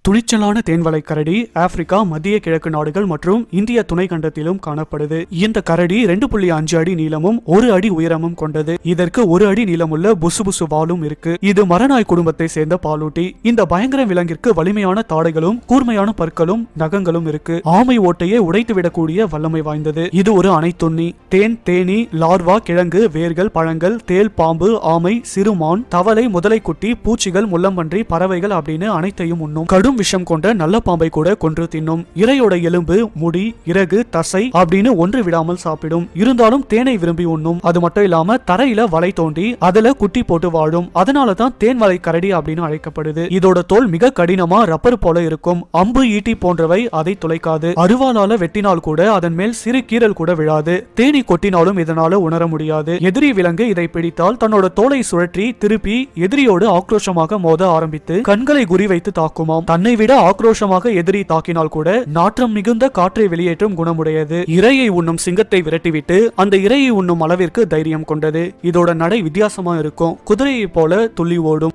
துணிச்சலான தேன்வளை கரடி ஆப்பிரிக்கா, மத்திய கிழக்கு நாடுகள் மற்றும் இந்திய துணை கண்டத்திலும் காணப்படுது. இந்த கரடி 2.5 அடி நீளமும் 1 அடி உயரமும் கொண்டது. இதற்கு 1 அடி நீளமுள்ள புசு வாலும் இருக்கு. இது மரநாய் குடும்பத்தை சேர்ந்த பாலூட்டி. இந்த பயங்கர விலங்கிற்கு வலிமையான தாடைகளும் கூர்மையான பற்களும் நகங்களும் இருக்கு. ஆமை ஓட்டையே உடைத்து விடக்கூடிய வல்லமை வாய்ந்தது. இது ஒரு அனைத்துண்ணி. தேன், தேனி, லார்வா, கிழங்கு, வேர்கள், பழங்கள், தேல், பாம்பு, ஆமை, சிறுமான், தவளை, முதலைக்குட்டி, பூச்சிகள், முள்ளம்பன்றி, பறவைகள் அப்படின்னு அனைத்தையும் உண்ணும். கடும் விஷம் கொண்ட நல்ல பாம்பை கூட கொன்று தின்னும். இரையோட எலும்பு, முடி, இறகு, தசை அப்படின்னு ஒன்று விடாமல் சாப்பிடும். இருந்தாலும் தேனை விரும்பி உண்ணும். அது மட்டும் இல்லாம தரையில வலை தோண்டி அதுல குட்டி போட்டு வாழும். அதனாலதான் தேன்வளை கரடி அப்படின்னு அழைக்கப்படுது. இதோட தோல் மிக கடினமா ரப்பர் போல இருக்கும். அம்பு, ஈட்டி போன்றவை அதை துளைக்காது. அருவாளால வெட்டினால் கூட அதன் மேல் சிறு கீறல் கூட விழாது. தேனி கொட்டினாலும் இதனால உணர முடியாது. எதிரி விலங்கு இதை பிடித்தால் தன்னோட தோலை சுழற்றி திருப்பி எதிரியோடு ஆக்ரோஷமாக மோத ஆரம்பித்து கண்களை குறிவைத்து தாக்குமாம். தன்னை விட ஆக்ரோஷமாக எதிரி தாக்கினால் கூட நாற்றம் மிகுந்த காற்றை வெளியேற்றும் குணமுடையது. இரையை உண்ணும் சிங்கத்தை விரட்டிவிட்டு அந்த இரையை உண்ணும் அளவிற்கு தைரியம் கொண்டது. இதோட நடை வித்தியாசமா இருக்கும். குதிரையை போல துள்ளி ஓடும்.